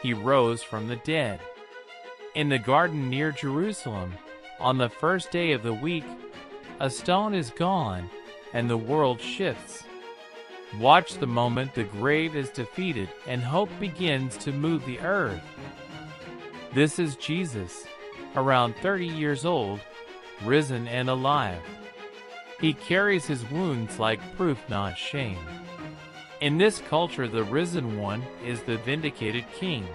he rose from the dead. In the garden near Jerusalem, on the first day of the week, a stone is gone, and the world shifts. Watch the moment the grave is defeated and hope begins to move the earth. This is Jesus, around 30 years old, risen and alive. He carries his wounds like proof, not shame. In this culture, the risen one is the vindicated king.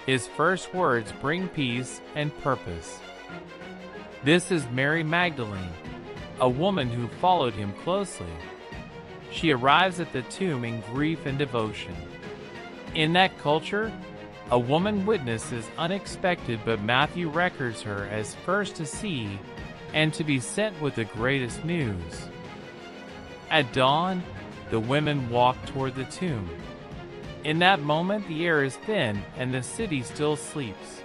His first words bring peace and purpose. This is Mary Magdalene, a woman who followed him closely. She arrives at the tomb in grief and devotion. In that culture, a woman witnesses unexpected, but Matthew records her as first to see and to be sent with the greatest news. At dawn, the women walk toward the tomb. In that moment, the air is thin and the city still sleeps.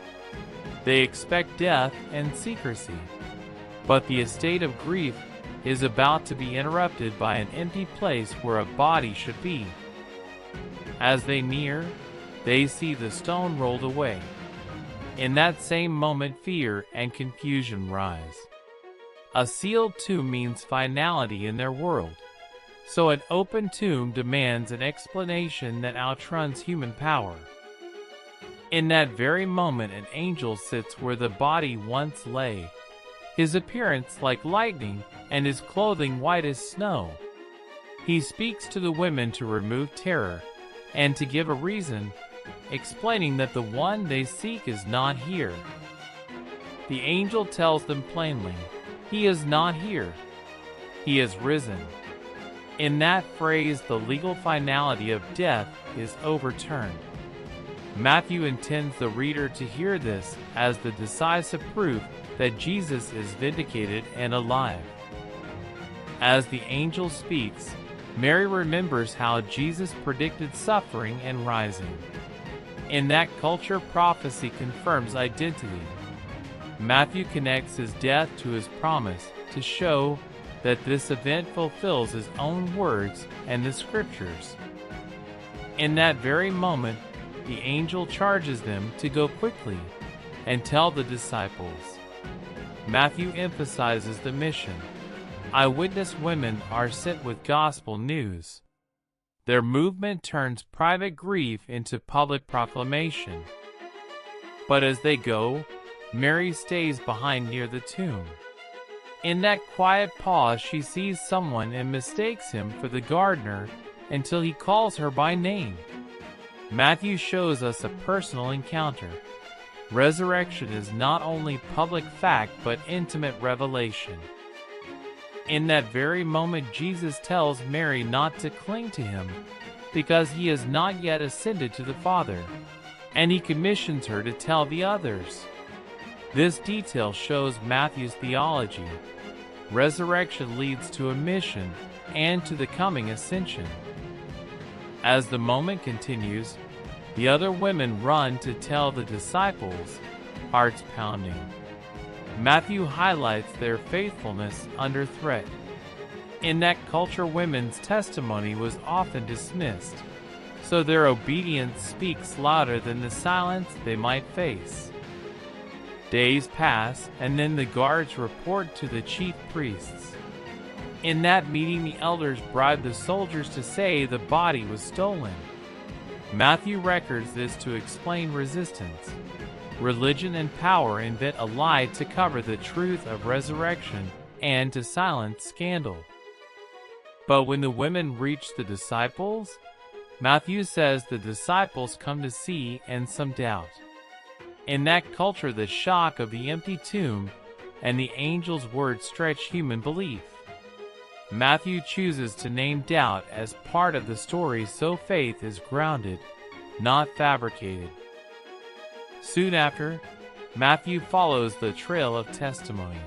They expect death and secrecy, but the estate of grief is about to be interrupted by an empty place where a body should be. As they near, they see the stone rolled away. In that same moment, fear and confusion rise. A sealed tomb means finality in their world, so an open tomb demands an explanation that outruns human power. In that very moment, an angel sits where the body once lay, his appearance like lightning and his clothing white as snow. He speaks to the women to remove terror and to give a reason, explaining that the one they seek is not here. The angel tells them plainly, he is not here. He is risen. In that phrase, the legal finality of death is overturned. Matthew intends the reader to hear this as the decisive proof that Jesus is vindicated and alive. As the angel speaks, Mary remembers how Jesus predicted suffering and rising. In that culture, prophecy confirms identity. Matthew connects his death to his promise to show that this event fulfills his own words and the scriptures. In that very moment, the angel charges them to go quickly and tell the disciples. Matthew emphasizes the mission. Eyewitness women are sent with gospel news. Their movement turns private grief into public proclamation. But as they go, Mary stays behind near the tomb. In that quiet pause, she sees someone and mistakes him for the gardener until he calls her by name. Matthew shows us a personal encounter. Resurrection is not only public fact but intimate revelation. In that very moment, Jesus tells Mary not to cling to him because he has not yet ascended to the Father, and he commissions her to tell the others. This detail shows Matthew's theology. Resurrection leads to a mission and to the coming ascension. As the moment continues, the other women run to tell the disciples, hearts pounding. Matthew highlights their faithfulness under threat. In that culture, women's testimony was often dismissed, so their obedience speaks louder than the silence they might face. Days pass, and then the guards report to the chief priests. In that meeting, the elders bribe the soldiers to say the body was stolen. Matthew records this to explain resistance. Religion and power invent a lie to cover the truth of resurrection and to silence scandal. But when the women reach the disciples, Matthew says the disciples come to see and some doubt. In that culture, the shock of the empty tomb and the angel's words stretch human belief. Matthew chooses to name doubt as part of the story so faith is grounded, not fabricated. Soon after, Matthew follows the trail of testimony.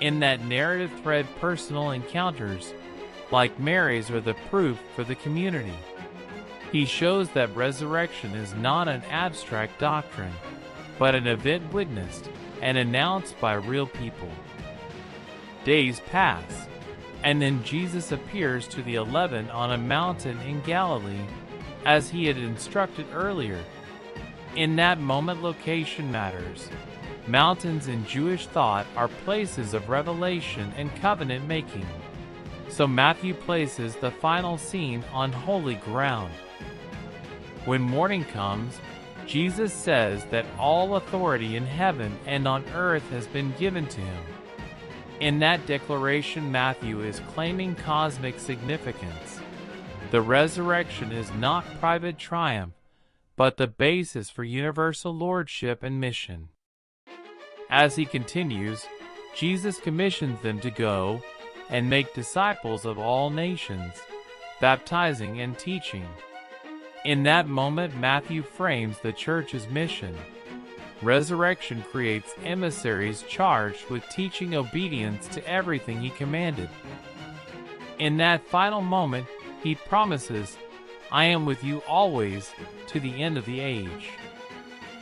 In that narrative thread, personal encounters, like Mary's, are the proof for the community. He shows that resurrection is not an abstract doctrine, but an event witnessed and announced by real people. Days pass, and then Jesus appears to the 11 on a mountain in Galilee, as he had instructed earlier. In that moment, location matters. Mountains in Jewish thought are places of revelation and covenant making. So Matthew places the final scene on holy ground. When morning comes, Jesus says that all authority in heaven and on earth has been given to him. In that declaration, Matthew is claiming cosmic significance. The resurrection is not private triumph, but the basis for universal lordship and mission. As he continues, Jesus commissions them to go and make disciples of all nations, baptizing and teaching. In that moment, Matthew frames the church's mission. Resurrection creates emissaries charged with teaching obedience to everything he commanded. In that final moment, he promises, "I am with you always to the end of the age."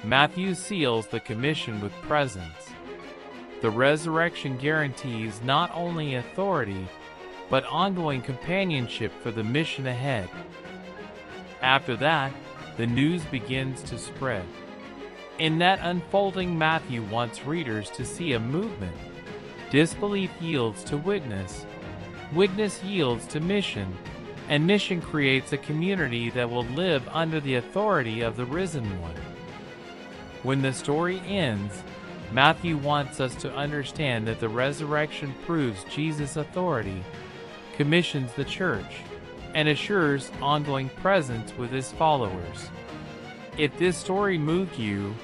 Matthew seals the commission with presence. The resurrection guarantees not only authority, but ongoing companionship for the mission ahead. After that, the news begins to spread. In that unfolding, Matthew wants readers to see a movement. Disbelief yields to witness, witness yields to mission, and mission creates a community that will live under the authority of the risen one. When the story ends, Matthew wants us to understand that the resurrection proves Jesus' authority, commissions the church, and assures ongoing presence with his followers. If this story moved you,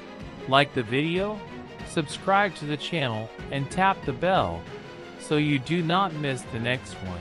like the video, subscribe to the channel, and tap the bell so you do not miss the next one.